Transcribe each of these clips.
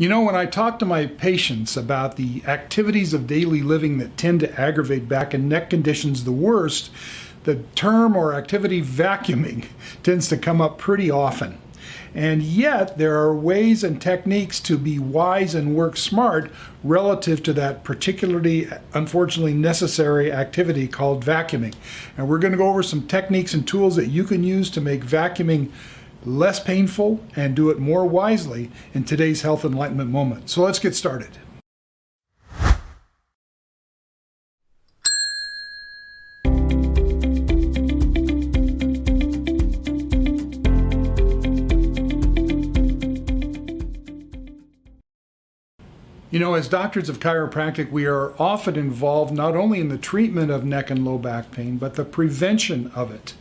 You know, when I talk to my patients about the activities of daily living that tend to aggravate back and neck conditions the worst, the term or activity vacuuming tends to come up pretty often. And yet there are ways and techniques to be wise and work smart relative to that particularly, unfortunately, necessary activity called vacuuming. And we're going to go over some techniques and tools that you can use to make vacuuming less painful and do it more wisely in today's health enlightenment moment. So let's get started. You know, as doctors of chiropractic, we are often involved not only in the treatment of neck and low back pain, but the prevention of it.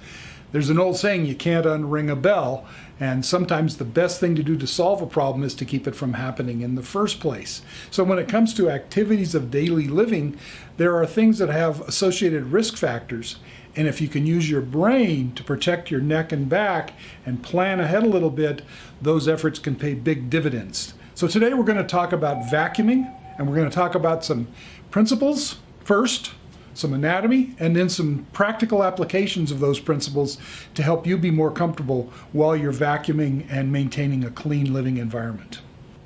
There's an old saying, you can't unring a bell, and sometimes the best thing to do to solve a problem is to keep it from happening in the first place. So when it comes to activities of daily living, there are things that have associated risk factors, and if you can use your brain to protect your neck and back and plan ahead a little bit, those efforts can pay big dividends. So today we're going to talk about vacuuming, and we're going to talk about some principles first, some anatomy, and then some practical applications of those principles to help you be more comfortable while you're vacuuming and maintaining a clean living environment.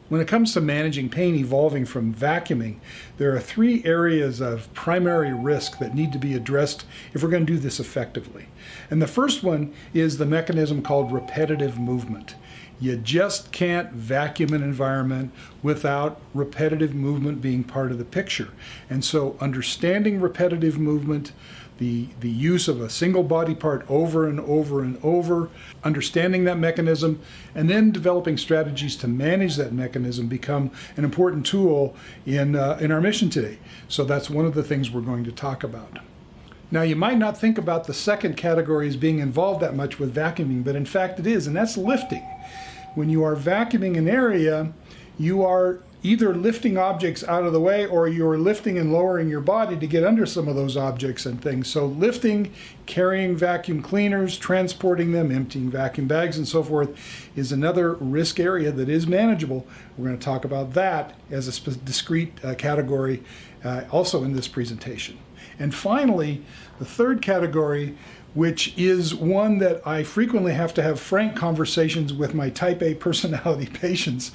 When it comes to managing pain evolving from vacuuming, there are three areas of primary risk that need to be addressed if we're going to do this effectively. And the first one is the mechanism called repetitive movement. You just can't vacuum an environment without repetitive movement being part of the picture. And so understanding repetitive movement, the use of a single body part over and over and over, understanding that mechanism, and then developing strategies to manage that mechanism become an important tool in our mission today. So that's one of the things we're going to talk about. Now, you might not think about the second category as being involved that much with vacuuming, but in fact it is, and that's lifting. When you are vacuuming an area, you are either lifting objects out of the way or you're lifting and lowering your body to get under some of those objects and things. So lifting, carrying vacuum cleaners, transporting them, emptying vacuum bags and so forth is another risk area that is manageable. We're going to talk about that as a discrete category also in this presentation. And finally, the third category, which is one that I frequently have to have frank conversations with my type A personality patients,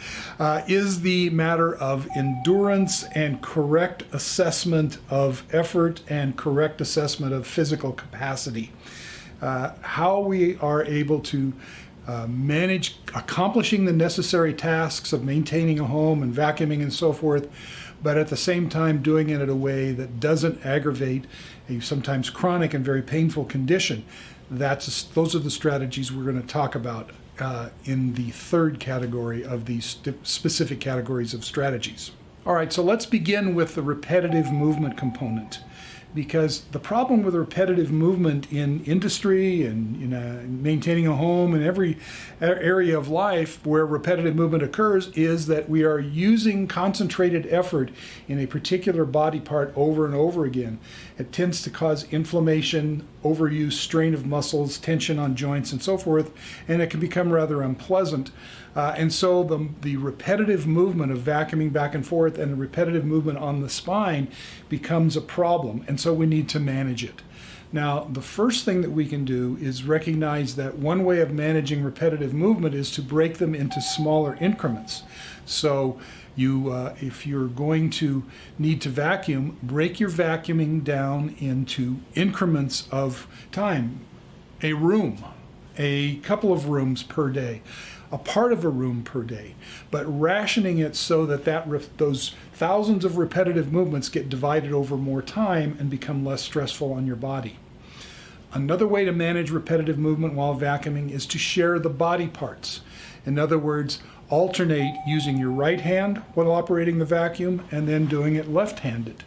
is the matter of endurance and correct assessment of effort and correct assessment of physical capacity. How we are able to manage accomplishing the necessary tasks of maintaining a home and vacuuming and so forth, but at the same time doing it in a way that doesn't aggravate a sometimes chronic and very painful condition. Those are the strategies we're going to talk about in the third category of these specific categories of strategies. All right, so let's begin with the repetitive movement component, because the problem with repetitive movement in industry and maintaining a home and every area of life where repetitive movement occurs is that we are using concentrated effort in a particular body part over and over again. It tends to cause inflammation, overuse, strain of muscles, tension on joints and so forth, and it can become rather unpleasant. And so the repetitive movement of vacuuming back and forth and the repetitive movement on the spine becomes a problem, and so we need to manage it. Now, the first thing that we can do is recognize that one way of managing repetitive movement is to break them into smaller increments. So if you're going to need to vacuum, break your vacuuming down into increments of time. A room, a couple of rooms per day, a part of a room per day, but rationing it so that those thousands of repetitive movements get divided over more time and become less stressful on your body. Another way to manage repetitive movement while vacuuming is to share the body parts. In other words, alternate using your right hand while operating the vacuum and then doing it left-handed.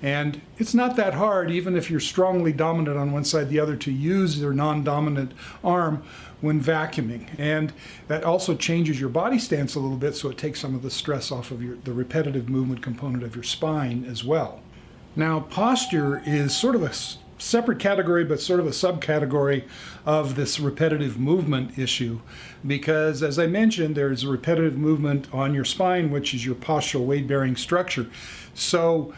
And it's not that hard, even if you're strongly dominant on one side, the other, to use your non-dominant arm when vacuuming. And that also changes your body stance a little bit, so it takes some of the stress off of the repetitive movement component of your spine as well. Now, posture is sort of a separate category, but sort of a subcategory of this repetitive movement issue, because as I mentioned, there's a repetitive movement on your spine, which is your postural weight-bearing structure. So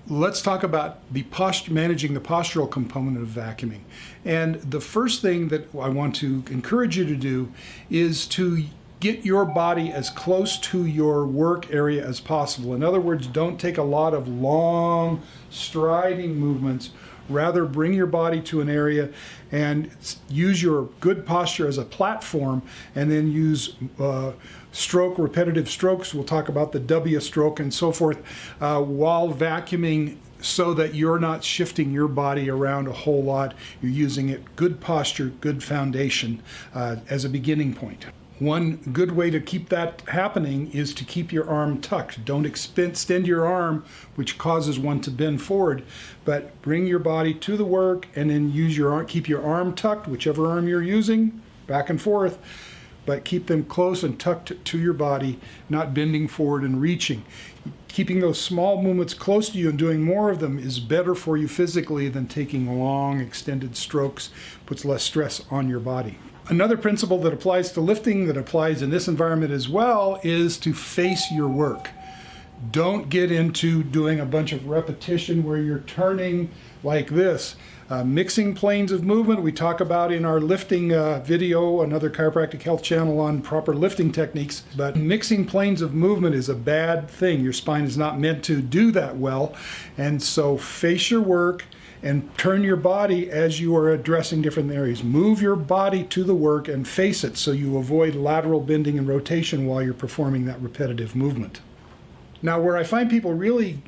let's talk about managing the postural component of vacuuming. And the first thing that I want to encourage you to do is to get your body as close to your work area as possible. In other words, don't take a lot of long striding movements. Rather, bring your body to an area and use your good posture as a platform, and then use repetitive strokes. We'll talk about the W stroke and so forth while vacuuming, so that you're not shifting your body around a whole lot. You're using it good posture, good foundation as a beginning point. One good way to keep that happening is to keep your arm tucked. Don't extend your arm, which causes one to bend forward, but bring your body to the work and then use your arm, keep your arm tucked, whichever arm you're using, back and forth, but keep them close and tucked to your body, not bending forward and reaching. Keeping those small movements close to you and doing more of them is better for you physically than taking long extended strokes. Puts less stress on your body. Another principle that applies to lifting, that applies in this environment as well, is to face your work. Don't get into doing a bunch of repetition where you're turning like this. Mixing planes of movement, we talk about in our lifting video, another Chiropractic Health channel on proper lifting techniques, but mixing planes of movement is a bad thing. Your spine is not meant to do that well, and so face your work and turn your body as you are addressing different areas. Move your body to the work and face it, so you avoid lateral bending and rotation while you're performing that repetitive movement. Now, where I find people really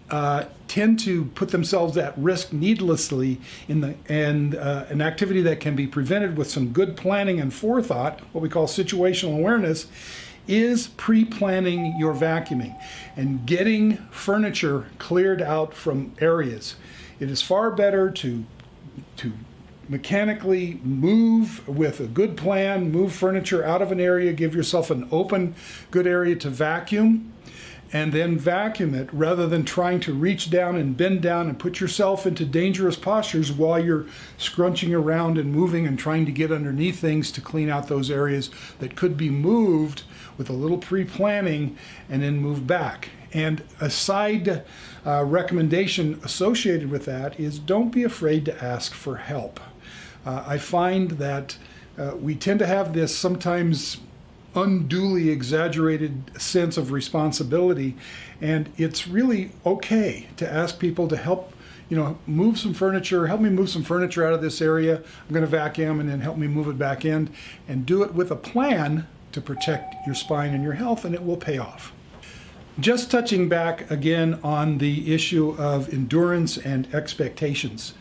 tend to put themselves at risk needlessly in an activity that can be prevented with some good planning and forethought, what we call situational awareness, is pre-planning your vacuuming and getting furniture cleared out from areas. It is far better to mechanically move with a good plan, move furniture out of an area, give yourself an open, good area to vacuum, and then vacuum it, rather than trying to reach down and bend down and put yourself into dangerous postures while you're scrunching around and moving and trying to get underneath things to clean out those areas that could be moved with a little pre-planning and then move back. And a side recommendation associated with that is don't be afraid to ask for help. I find that we tend to have this sometimes unduly exaggerated sense of responsibility, and it's really okay to ask people to help, move some furniture, help me move some furniture out of this area. I'm going to vacuum, and then help me move it back in, and do it with a plan to protect your spine and your health, and it will pay off. Just touching back again on the issue of endurance and expectations.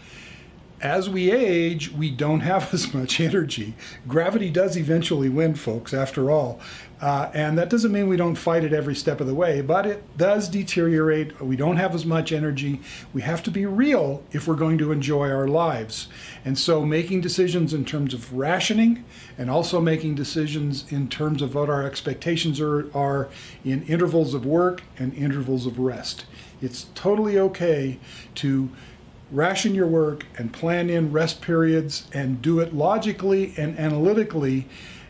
As we age, we don't have as much energy. Gravity does eventually win, folks, after all. And that doesn't mean we don't fight it every step of the way, but it does deteriorate. We don't have as much energy. We have to be real if we're going to enjoy our lives. And so making decisions in terms of rationing, and also making decisions in terms of what our expectations are in intervals of work and intervals of rest. It's totally okay to ration your work and plan in rest periods and do it logically and analytically,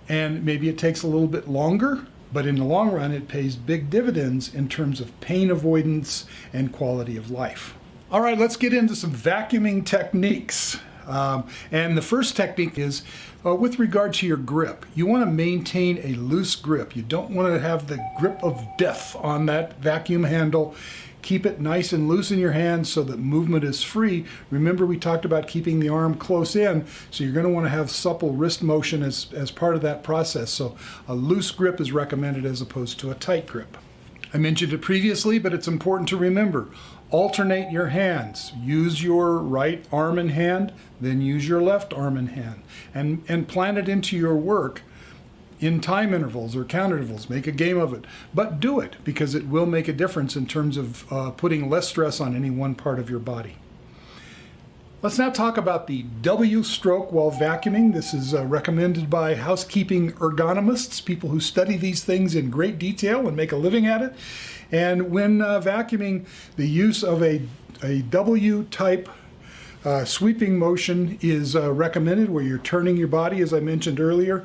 and maybe it takes a little bit longer, but in the long run it pays big dividends in terms of pain avoidance and quality of life. All right, let's get into some vacuuming techniques. And the first technique is with regard to your grip. You want to maintain a loose grip. You don't want to have the grip of death on that vacuum handle. Keep it nice and loose in your hands so that movement is free. Remember, we talked about keeping the arm close in, so you're going to want to have supple wrist motion as part of that process. So a loose grip is recommended as opposed to a tight grip. I mentioned it previously, but it's important to remember. Alternate your hands. Use your right arm and hand, then use your left arm and hand, and plan it into your work in time intervals or counter intervals. Make a game of it, but do it, because it will make a difference in terms of putting less stress on any one part of your body. Let's now talk about the W stroke while vacuuming. This is recommended by housekeeping ergonomists, people who study these things in great detail and make a living at it. And when vacuuming, the use of a W type Sweeping motion is recommended where you're turning your body, as I mentioned earlier.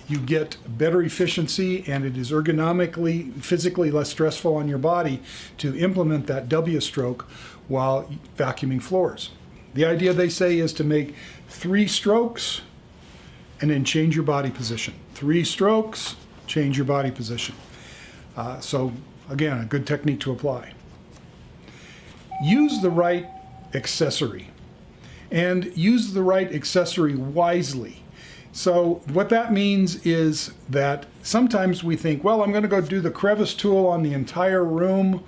You get better efficiency, and it is ergonomically, physically less stressful on your body to implement that W stroke while vacuuming floors. The idea, they say, is to make 3 strokes and then change your body position. 3 strokes, change your body position. So again, a good technique to apply. Use the right accessory, and use the right accessory wisely. So what that means is that sometimes we think, well, I'm going to go do the crevice tool on the entire room.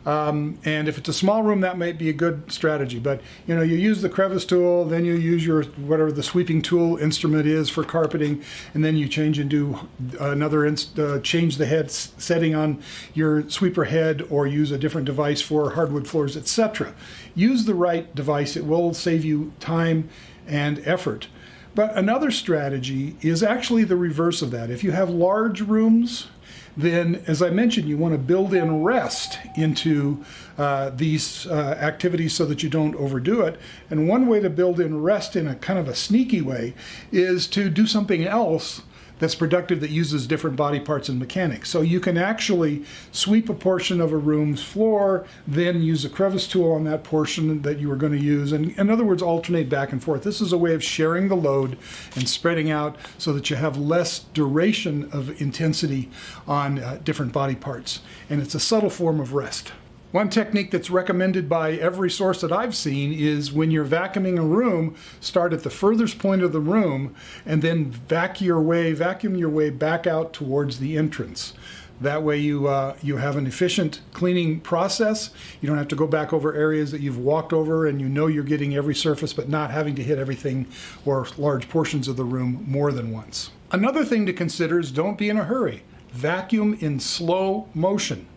And if it's a small room, that might be a good strategy. But you use the crevice tool, then you use your whatever the sweeping tool instrument is for carpeting, and then you change and do another change the head setting on your sweeper head, or use a different device for hardwood floors, etc. Use the right device; it will save you time and effort. But another strategy is actually the reverse of that. If you have large rooms, then, as I mentioned, you want to build in rest into these activities so that you don't overdo it. And one way to build in rest in a kind of a sneaky way is to do something else that's productive that uses different body parts and mechanics. So you can actually sweep a portion of a room's floor, then use a crevice tool on that portion that you were going to use, and in other words, alternate back and forth. This is a way of sharing the load and spreading out so that you have less duration of intensity on different body parts. And it's a subtle form of rest. One technique that's recommended by every source that I've seen is when you're vacuuming a room, start at the furthest point of the room and then vacuum your way back out towards the entrance. That way you have an efficient cleaning process. You don't have to go back over areas that you've walked over, and you're getting every surface but not having to hit everything or large portions of the room more than once. Another thing to consider is don't be in a hurry. Vacuum in slow motion.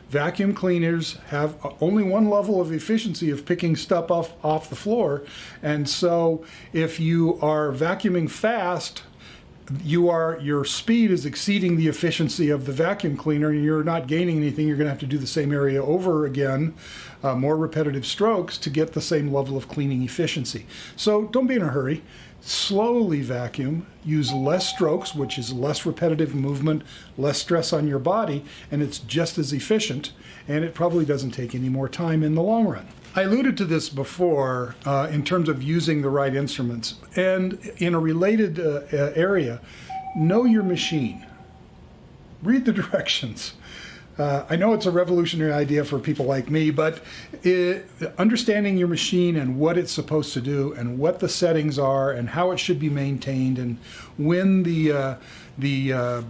Vacuum cleaners have only one level of efficiency of picking stuff off the floor, and so if you are vacuuming fast, your speed is exceeding the efficiency of the vacuum cleaner, and you're not gaining anything. You're going to have to do the same area over again, more repetitive strokes to get the same level of cleaning efficiency. So don't be in a hurry. Slowly vacuum, use less strokes, which is less repetitive movement, less stress on your body, and it's just as efficient, and it probably doesn't take any more time in the long run. I alluded to this before in terms of using the right instruments, and in a related area, know your machine. Read the directions. I know it's a revolutionary idea for people like me, but understanding your machine and what it's supposed to do and what the settings are and how it should be maintained and when the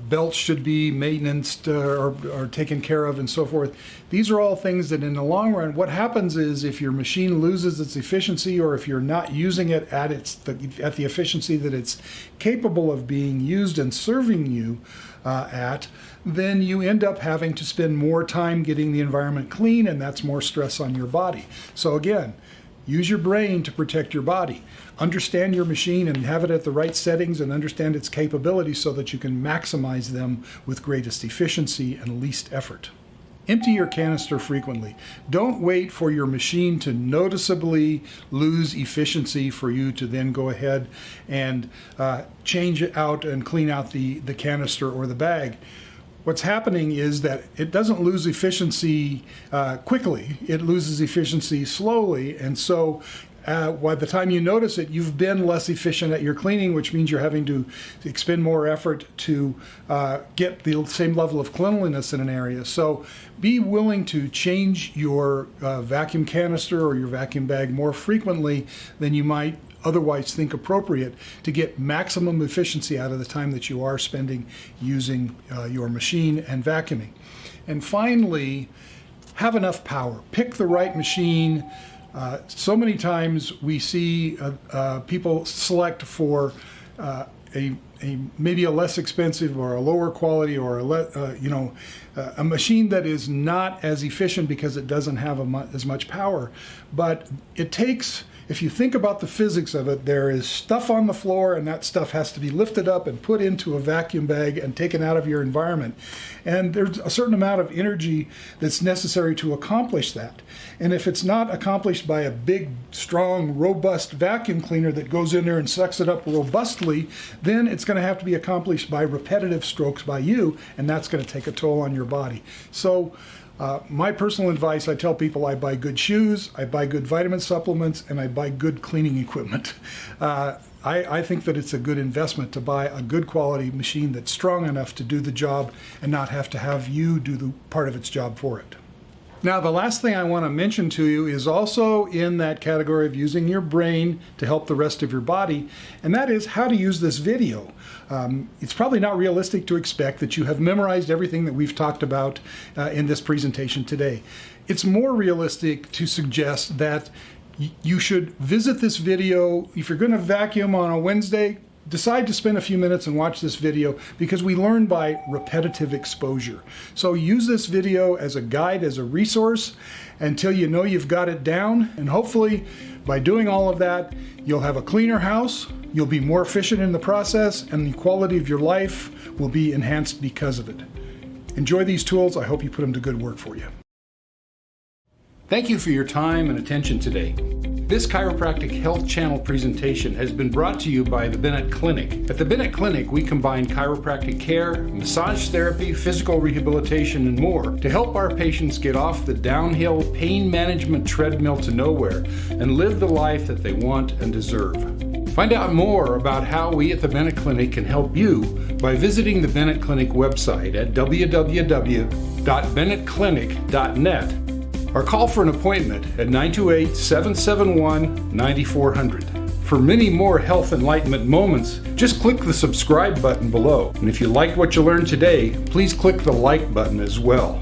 belts should be maintained or taken care of and so forth. These are all things that in the long run, what happens is if your machine loses its efficiency, or if you're not using it at the efficiency that it's capable of being used and serving you at, then you end up having to spend more time getting the environment clean, and that's more stress on your body. So again, use your brain to protect your body. Understand your machine and have it at the right settings, and understand its capabilities so that you can maximize them with greatest efficiency and least effort. Empty your canister frequently. Don't wait for your machine to noticeably lose efficiency for you to then go ahead and change it out and clean out the canister or the bag. What's happening is that it doesn't lose efficiency quickly. It loses efficiency slowly, and so by the time you notice it, you've been less efficient at your cleaning, which means you're having to expend more effort to get the same level of cleanliness in an area. So be willing to change your vacuum canister or your vacuum bag more frequently than you might otherwise think appropriate to get maximum efficiency out of the time that you are spending using your machine and vacuuming. And finally, have enough power. Pick the right machine. So many times we see people select for maybe a less expensive or a lower quality or a machine that is not as efficient because it doesn't have as much power. But it takes If you think about the physics of it, there is stuff on the floor, and that stuff has to be lifted up and put into a vacuum bag and taken out of your environment. And there's a certain amount of energy that's necessary to accomplish that. And if it's not accomplished by a big, strong, robust vacuum cleaner that goes in there and sucks it up robustly, then it's going to have to be accomplished by repetitive strokes by you, and that's going to take a toll on your body. So my personal advice, I tell people I buy good shoes, I buy good vitamin supplements, and I buy good cleaning equipment. I think that it's a good investment to buy a good quality machine that's strong enough to do the job and not have to have you do the part of its job for it. Now, the last thing I want to mention to you is also in that category of using your brain to help the rest of your body, and that is how to use this video. It's probably not realistic to expect that you have memorized everything that we've talked about in this presentation today. It's more realistic to suggest that you should visit this video. If you're going to vacuum on a Wednesday, decide to spend a few minutes and watch this video, because we learn by repetitive exposure. So use this video as a guide, as a resource, until you know you've got it down. And hopefully by doing all of that, you'll have a cleaner house, you'll be more efficient in the process, and the quality of your life will be enhanced because of it. Enjoy these tools. I hope you put them to good work for you. Thank you for your time and attention today. This Chiropractic Health Channel presentation has been brought to you by the Bennett Clinic. At the Bennett Clinic, we combine chiropractic care, massage therapy, physical rehabilitation, and more to help our patients get off the downhill pain management treadmill to nowhere and live the life that they want and deserve. Find out more about how we at the Bennett Clinic can help you by visiting the Bennett Clinic website at www.bennettclinic.net or call for an appointment at 928-771-9400. For many more health enlightenment moments, just click the subscribe button below. And if you liked what you learned today, please click the like button as well.